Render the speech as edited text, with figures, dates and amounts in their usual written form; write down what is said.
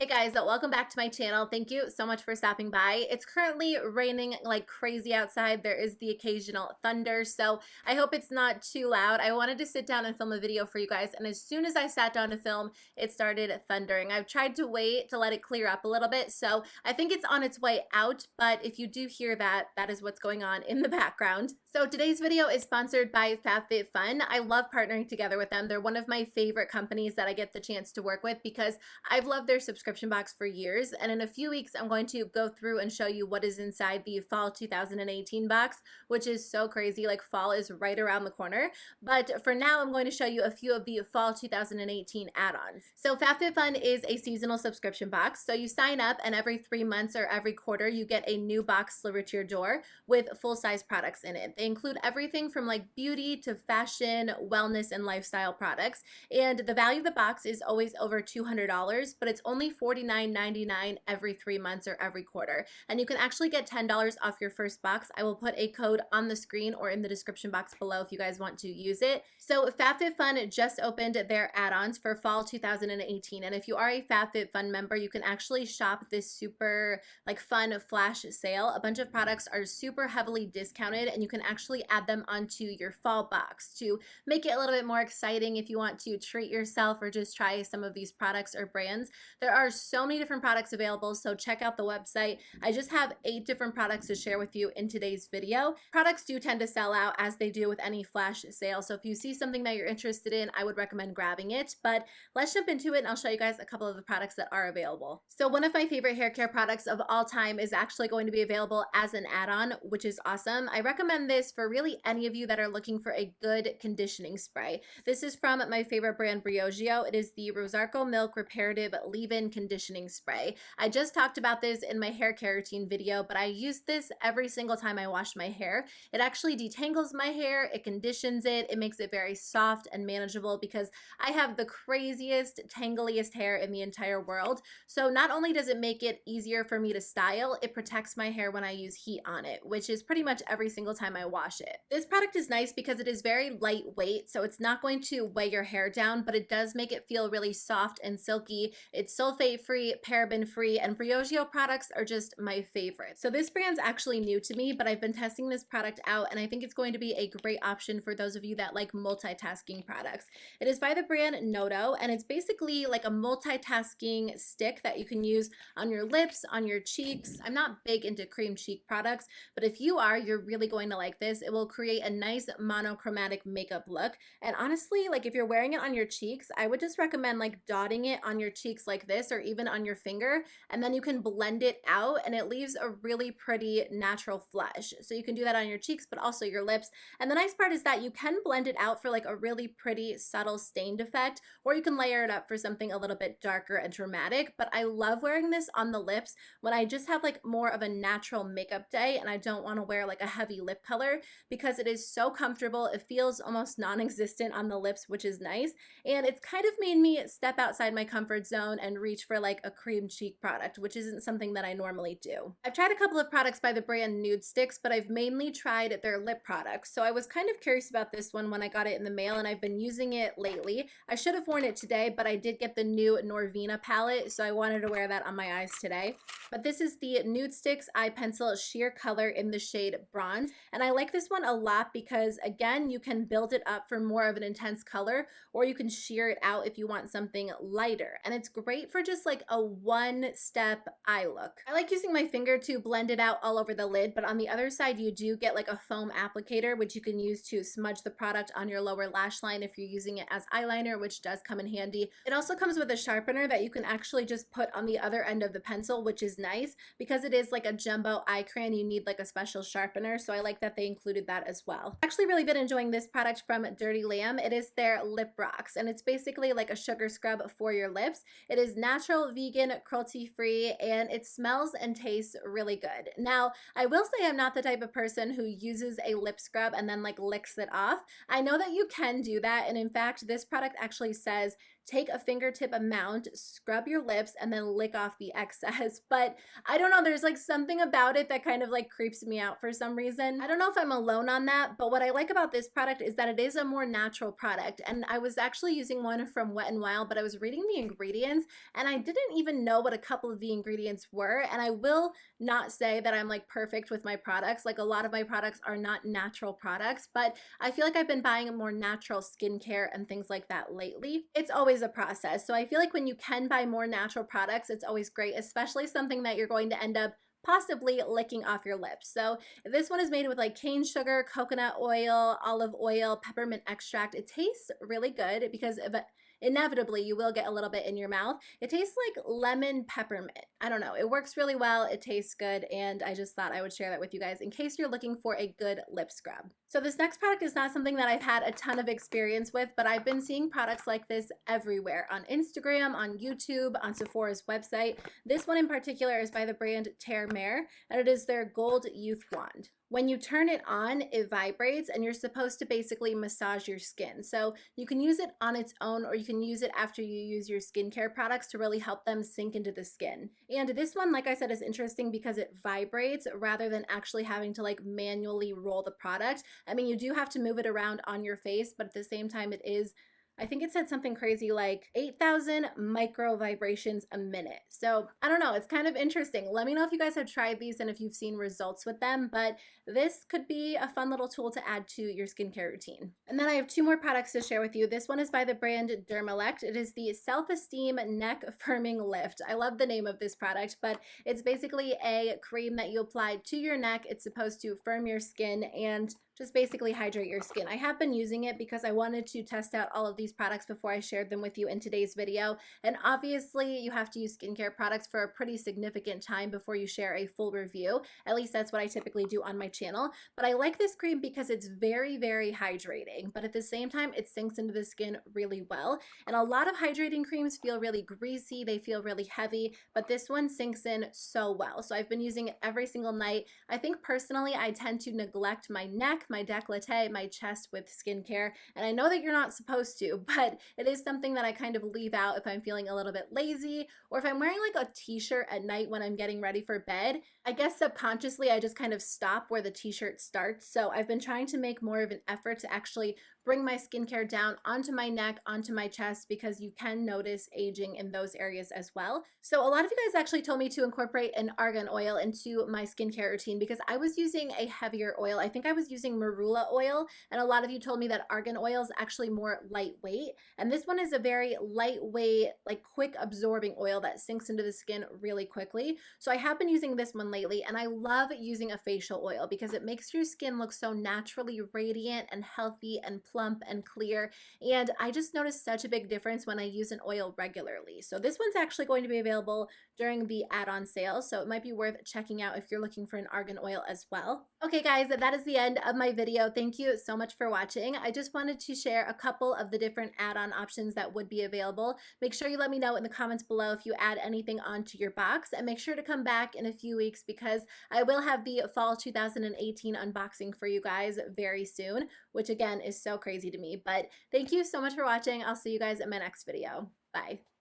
Hey guys, welcome back to my channel. Thank you so much for stopping by. It's currently raining like crazy outside. There is the occasional thunder, so I hope it's not too loud. I wanted to sit down and film a video for you guys, and as soon as I sat down to film, it started thundering. I've tried to wait to let it clear up a little bit, so I think it's on its way out, but if you do hear that, that is what's going on in the background. So today's video is sponsored by Fabfitfun. I love partnering together with them. They're one of my favorite companies that I get the chance to work with because I've loved their subscription box for years, and in a few weeks I'm going to go through and show you what is inside the fall 2018 box, which is so crazy. Like, fall is right around the corner, but for now I'm going to show you a few of the fall 2018 add-ons. So Fabfitfun is a seasonal subscription box, so you sign up and every 3 months or every quarter you get a new box delivered to your door with full-size products in it. They include everything from like beauty to fashion, wellness, and lifestyle products, and the value of the box is always over $200, but it's only $49.99 every 3 months or every quarter, and you can actually get $10 off your first box. I will put a code on the screen or in the description box below if you guys want to use it. So Fabfitfun just opened their add-ons for fall 2018, and if you are a Fabfitfun member, you can actually shop this super like fun flash sale. A bunch of products are super heavily discounted, and you can actually add them onto your fall box to make it a little bit more exciting if you want to treat yourself or just try some of these products or brands. There are so many different products available, so check out the website. I just have 8 different products to share with you in today's video. Products do tend to sell out as they do with any flash sale, so if you see something that you're interested in, I would recommend grabbing it. But let's jump into it and I'll show you guys a couple of the products that are available. So one of my favorite hair care products of all time is actually going to be available as an add-on, which is awesome. I recommend this for really any of you that are looking for a good conditioning spray. This is from my favorite brand, Briogeo. It is the Rosarco Milk Reparative Leave-In Conditioning Spray. I just talked about this in my hair care routine video, but I use this every single time I wash my hair. It actually detangles my hair, it conditions it, it makes it very soft and manageable because I have the craziest, tangliest hair in the entire world. So not only does it make it easier for me to style, it protects my hair when I use heat on it, which is pretty much every single time I wash it. This product is nice because it is very lightweight, so it's not going to weigh your hair down, but it does make it feel really soft and silky. It's sulfate-free, paraben-free, and Briogeo products are just my favorite. So this brand's actually new to me, but I've been testing this product out, and I think it's going to be a great option for those of you that like multitasking products. It is by the brand Noto, and it's basically like a multitasking stick that you can use on your lips, on your cheeks. I'm not big into cream cheek products, but if you are, you're really going to like this. It will create a nice monochromatic makeup look, and honestly, like if you're wearing it on your cheeks, I would just recommend like dotting it on your cheeks like this or even on your finger, and then you can blend it out and it leaves a really pretty natural flush. So you can do that on your cheeks but also your lips, and the nice part is that you can blend it out for like a really pretty subtle stained effect, or you can layer it up for something a little bit darker and dramatic. But I love wearing this on the lips when I just have like more of a natural makeup day and I don't want to wear like a heavy lip color, because it is so comfortable. It feels almost non-existent on the lips, which is nice, and it's kind of made me step outside my comfort zone and reach for like a cream cheek product, which isn't something that I normally do. I've tried a couple of products by the brand NUDESTIX, but I've mainly tried their lip products, so I was kind of curious about this one when I got it in the mail, and I've been using it lately. I should have worn it today, but I did get the new Norvina palette, so I wanted to wear that on my eyes today. But this is the NUDESTIX Eye Pencil Sheer Color in the shade Bronze, and I like this one a lot because, again, you can build it up for more of an intense color, or you can sheer it out if you want something lighter, and it's great for just like a one-step eye look. I like using my finger to blend it out all over the lid, but on the other side you do get like a foam applicator, which you can use to smudge the product on your lower lash line if you're using it as eyeliner, which does come in handy. It also comes with a sharpener that you can actually just put on the other end of the pencil, which is nice because it is like a jumbo eye crayon. You need like a special sharpener, so I like that they included that as well. I've actually really been enjoying this product from Dirty Lamb. It is their lip Rockz, and it's basically like a sugar scrub for your lips. It is natural, vegan, cruelty-free, and it smells and tastes really good. Now, I will say I'm not the type of person who uses a lip scrub and then like licks it off. I know that you can do that, and in fact, this product actually says take a fingertip amount, scrub your lips, and then lick off the excess. But I don't know, there's like something about it that kind of like creeps me out for some reason. I don't know if I'm alone on that, but what I like about this product is that it is a more natural product. And I was actually using one from Wet n Wild, but I was reading the ingredients and I didn't even know what a couple of the ingredients were. And I will not say that I'm like perfect with my products. Like a lot of my products are not natural products, but I feel like I've been buying more natural skincare and things like that lately. It's always a process. So I feel like when you can buy more natural products, it's always great, especially something that you're going to end up possibly licking off your lips. So this one is made with like cane sugar, coconut oil, olive oil, peppermint extract. It tastes really good because inevitably you will get a little bit in your mouth. It tastes like lemon peppermint. I don't know. It works really well. It tastes good. And I just thought I would share that with you guys in case you're looking for a good lip scrub. So this next product is not something that I've had a ton of experience with, but I've been seeing products like this everywhere on Instagram, on YouTube, on Sephora's website. This one in particular is by the brand Terre, and it is their Gold Youth Wand. When you turn it on, it vibrates and you're supposed to basically massage your skin. So you can use it on its own or you can use it after you use your skincare products to really help them sink into the skin. And this one, like I said, is interesting because it vibrates rather than actually having to like manually roll the product. I mean, you do have to move it around on your face, but at the same time it is, I think it said something crazy like 8,000 micro vibrations a minute. So I don't know, it's kind of interesting. Let me know if you guys have tried these and if you've seen results with them, but this could be a fun little tool to add to your skincare routine. And then I have two more products to share with you. This one is by the brand Dermelect. It is the Self-Esteem Neck Firming Lift. I love the name of this product, but it's basically a cream that you apply to your neck. It's supposed to firm your skin and just basically hydrate your skin. I have been using it because I wanted to test out all of these products before I shared them with you in today's video. And obviously you have to use skincare products for a pretty significant time before you share a full review. At least that's what I typically do on my channel. But I like this cream because it's very, very hydrating, but at the same time, it sinks into the skin really well. And a lot of hydrating creams feel really greasy. They feel really heavy, but this one sinks in so well. So I've been using it every single night. I think personally, I tend to neglect my neck, my décolleté, my chest with skincare. And I know that you're not supposed to, but it is something that I kind of leave out if I'm feeling a little bit lazy or if I'm wearing like a t-shirt at night when I'm getting ready for bed. I guess subconsciously I just kind of stop where the t-shirt starts. So I've been trying to make more of an effort to actually bring my skincare down onto my neck, onto my chest, because you can notice aging in those areas as well. So a lot of you guys actually told me to incorporate an argan oil into my skincare routine because I was using a heavier oil. I think I was using marula oil, and a lot of you told me that argan oil is actually more lightweight. And this one is a very lightweight, like quick absorbing oil that sinks into the skin really quickly. So I have been using this one lately, and I love using a facial oil because it makes your skin look so naturally radiant and healthy and plump and clear. And I just noticed such a big difference when I use an oil regularly. So this one's actually going to be available during the add-on sale, so it might be worth checking out if you're looking for an argan oil as well. Okay guys, that is the end of my video. Thank you so much for watching. I just wanted to share a couple of the different add-on options that would be available. Make sure you let me know in the comments below if you add anything onto your box, and make sure to come back in a few weeks because I will have the fall 2018 unboxing for you guys very soon, which again is so crazy to me. But thank you so much for watching. I'll see you guys in my next video. Bye.